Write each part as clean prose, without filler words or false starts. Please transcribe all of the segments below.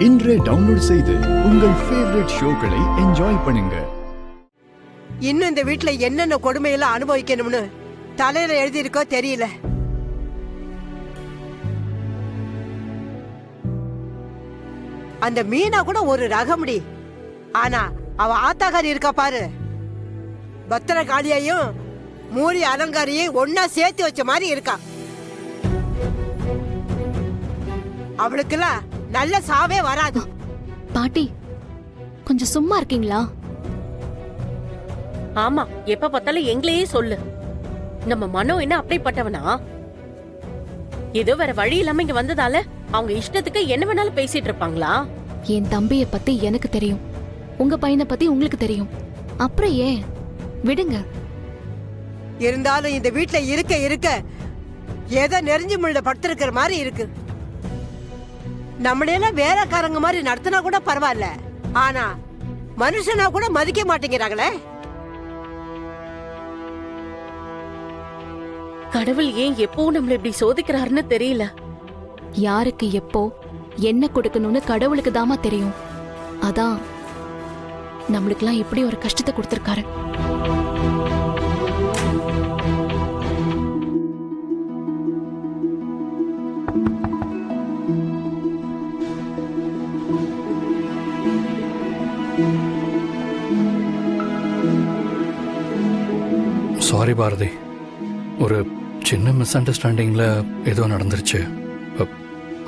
இன்றே டவுன்லோட் செய்து உங்கள் ஃபேவரட் ஷோக்களை என்ஜாய் பண்ணுங்க. இன்னும் இந்த வீட்டுல என்னென்ன கொடுமையெல்லாம் அனுபவிக்கணும்னு தலையில எழுதியிருக்கோ தெரியல. அந்த மீனா கூட ஒரு ரகமுடி. ஆனா அவ ஆத்தாக்காரி இருக்கா பாரு, பத்திரகாளியையும் மூலி அலங்காரியும் ஒன்னா சேர்த்து வச்ச மாதிரி இருக்கா. அவளுக்கெல்லாம் நல்ல சாவே வராது. பாட்டி கொஞ்சம் சும்மா இருக்கீங்களா? ஆமா, எப்ப பார்த்தாலும் எங்களையே சொல்லு. நம்ம மனோ என்ன அப்படிப்பட்டவனா? ஏதோ வேற வழி இல்லாம இங்க வந்ததால அவங்க இஷ்டத்துக்கு என்ன வேணாலும் பேசிட்டு இருப்பாங்களா? என் தம்பிய பத்தி எனக்கு தெரியும், உங்க பையனை பத்தி உங்களுக்கு தெரியும். அப்புறம் ஏன் விடுங்க. இருந்தாலும் இந்த வீட்டுல இருக்க இருக்க ஏதோ நெறிஞ்சு முள்ள படுத்திருக்கிற மாதிரி இருக்கு. நம்மளையெல்லாம் வேலைக்காரங்க மாதிரி நடத்தினா கூட பரவாயில்ல, ஆனா மனுஷனா கூட மதிக்க மாட்டேங்கிறாங்களே. கடவுள் ஏன் எப்போ நம்மள இப்படி சோதிக்கிறாருன்னு தெரியல. யாருக்கு எப்போ என்ன கொடுக்கணும்னு கடவுளுக்கு தாமா தெரியும். அதான் நம்மளுக்கெல்லாம் இப்படி ஒரு கஷ்டத்தை கொடுத்திருக்காரு. சாரி பாரதி, ஒரு சின்ன மிஸ் அண்டர்ஸ்டாண்டிங்கில் ஏதோ நடந்துருச்சு.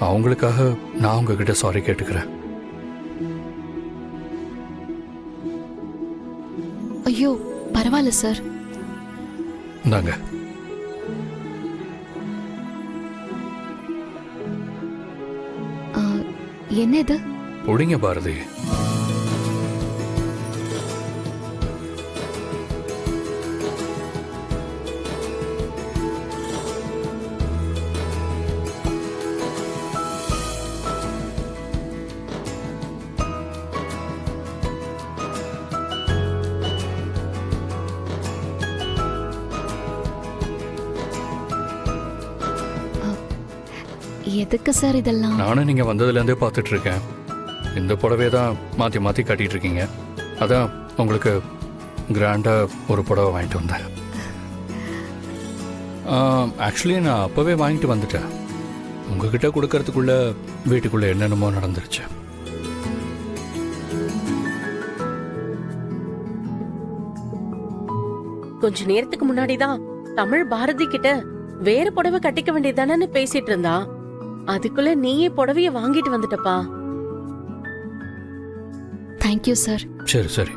அவங்களுக்காக நான் உங்ககிட்ட சாரி கேட்டுக்கிறேன். ஐயோ பரவாயில்ல சார். இந்தாங்க. என்ன இது? ஒடிங்க பாரதி. எதுக்கு சார் இதெல்லாம்? நானும் நீங்கள் வந்ததுலேருந்தே பார்த்துட்டு இருக்கேன். இந்த புடவையை தான் மாற்றி மாற்றி கட்டிகிட்டு இருக்கீங்க. அதான் உங்களுக்கு கிராண்டாக ஒரு புடவை வாங்கிட்டு வந்தேன். ஆக்சுவலி நான் அப்போவே வாங்கிட்டு வந்துட்டேன். உங்ககிட்ட கொடுக்கறதுக்குள்ள வீட்டுக்குள்ளே என்னென்னமோ நடந்துருச்சு. கொஞ்ச நேரத்துக்கு முன்னாடிதான் தமிழ் பாரதி கிட்ட வேற புடவை கட்டிக்க வேண்டியதானு பேசிட்டு இருந்தா. அதுக்குள்ள நீயே புடவைய வாங்கிட்டு வந்துட்டப்பா. Thank you sir. சரி சரி,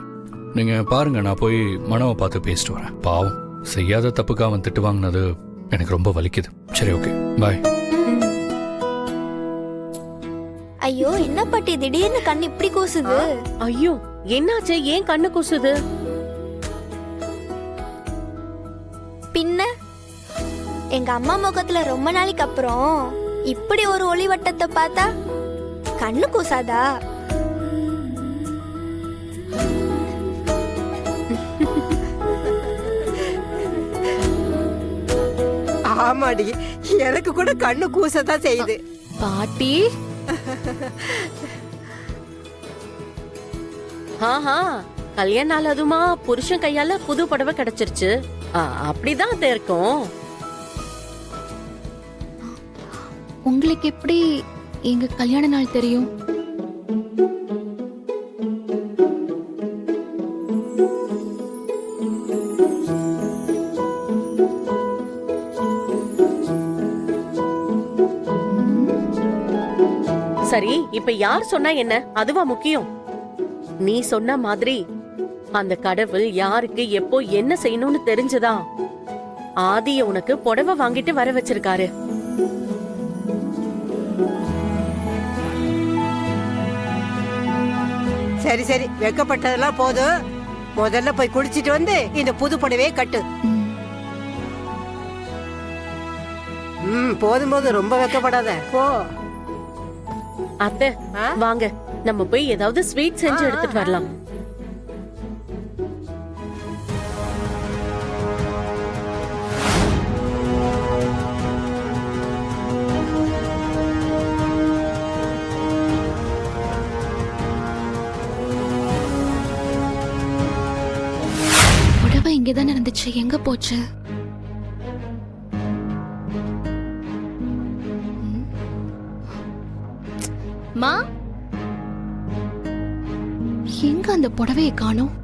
நீங்கள் பாருங்க, நான் போய் மனோவை பார்த்து பேசிட்டு வரேன். பாவம், செய்யாத தப்புக்கு அவன் திட்டு வாங்கினது எனக்கு ரொம்ப வலிக்குது. சரி, ஓகே, பாய். ஐயோ, என்ன பாட்டி திடீர்னு கண்ணு இப்படி கூசுது? ஐயோ, என்னாச்சு? ஏன் கண்ணு கூசுது? பின்ன எங்க அம்மா முகத்துல ரொம்ப நாளைக்கு அப்புறம் இப்படி ஒரு ஒளிவட்டத்தை பார்த்தா கண்ணு கூசாதா? ஆமாடி, எனக்கு கூட கண்ணு கூசதான் செய்யுது. பாட்டி ஆஹா, கல்யாண நாள் அதுமா புருஷன் கையால புது புடவை கிடைச்சிருச்சு. அப்படிதான் அது இருக்கும். உங்களுக்கு எப்படி எங்க கல்யாண நாள் தெரியும்? சரி, இப்ப யார் சொன்னா என்ன? அதுவா முக்கியம்? நீ சொன்ன மாதிரி அந்த கடவுள் யாருக்கு எப்போ என்ன செய்யணும்னு தெரிஞ்சுதான் ஆதிய உனக்கு புடவை வாங்கிட்டு வர வச்சிருக்காரு. சரி சரி, வெக்கப்பட்டதெல்லாம் போதும். முதல்ல போய் குளிச்சிட்டு வந்து இந்த புது புடவையே கட்டு. போதும் போதும், ரொம்ப வெக்கப்படாத. போ. அத்தை வாங்க, நம்ம போய் ஏதாவது ஸ்வீட் செஞ்சு எடுத்துட்டு வரலாம். இங்கதானே இருந்துச்சு, எங்க போச்சு? ம். மா, எங்க அந்த புடவையை காணோம்?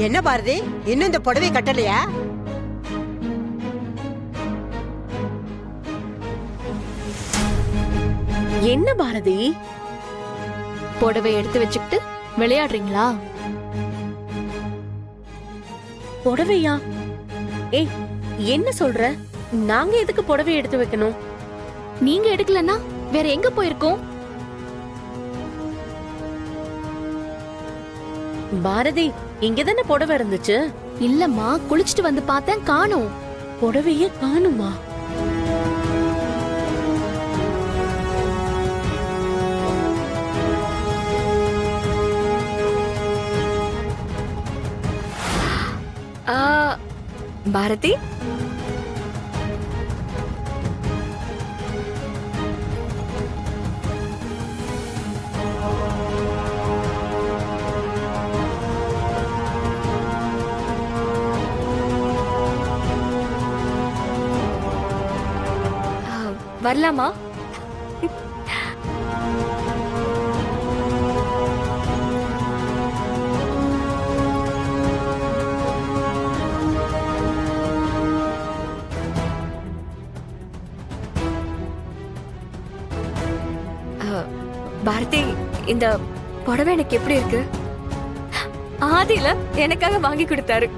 என்ன பாரதி, இன்னும் இந்த புடவை கட்டலையா? என்ன பாரதி, புடவை எடுத்து வச்சுக்கிட்டு விளையாடுறீங்களா? புடவையா? ஏய், என்ன சொல்ற? நாங்க எதுக்கு புடவை எடுத்து வைக்கணும்? நீங்க எடுக்கலன்னா வேற எங்க போயிருக்கோம்? பாரதி, இங்கதானே புடவை இருந்துச்சு. இல்லம்மா, குளிச்சுட்டு வந்து பார்த்தேன், காணோம். புடவையே காணுமா? பாரதி, வரலாமா? பாரதி, இந்த புடவை எனக்கு எப்படி இருக்கு? ஆதில எனக்காக வாங்கி கொடுத்தாரு.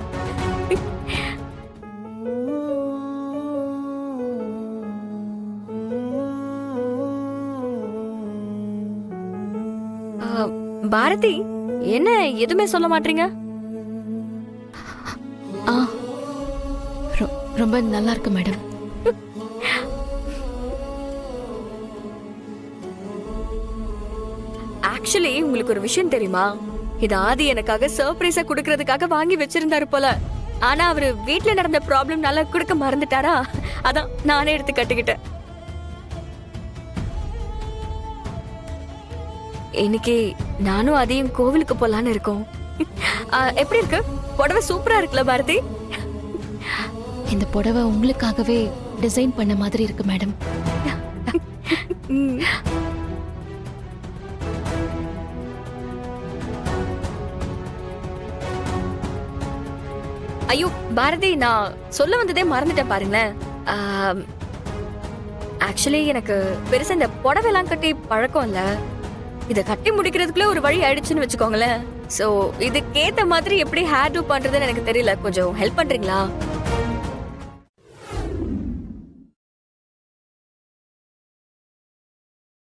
பாரதி, என்ன எதுவுமே சொல்ல மாட்டீங்க? ஆ, ரொம்ப நல்லா இருக்கு மேடம். ஆக்சுவலி உங்களுக்கு ஒரு விஷயம் தெரியுமா? இது ஆதி எனக்காக சர்ப்ரைஸா குடுக்கறதுக்காக வாங்கி வச்சிருந்தாரு போல. ஆனா அவரு வீட்ல நடந்த ப்ராப்ளம்னால குடுக்க மறந்துட்டாரா? அதான் நானே எடுத்து கட்டிக்கிட்டேன். இன்னைக்கு நானும் அதையும் கோவிலுக்கு போலான்னு இருக்கோம். எப்படி இருக்கு? புடவை சூப்பரா இருக்குல்ல பாரதி? இந்த புடவை உங்களுக்காகவே டிசைன் பண்ண மாதிரி இருக்கு மேடம். ம். ஐயோ பாரதி, நான் சொல்ல வந்ததே மறந்துட்டேன் பாருங்களேன். ஆக்சுவலி எனக்கு பெருசா இந்த புடவைலாம் கட்டி பழக்கம் இல்ல. இத கட்டி முடிக்கிறதுக்குள்ள ஒரு வழி ஆயிடுச்சுன்னு வச்சுக்கோங்களேன். சோ இதுக்கேத்த மாதிரி எப்படி ஹேர் டூ பண்றதுன்னு எனக்கு தெரியல. கொஞ்சம் ஹெல்ப் பண்றீங்களா?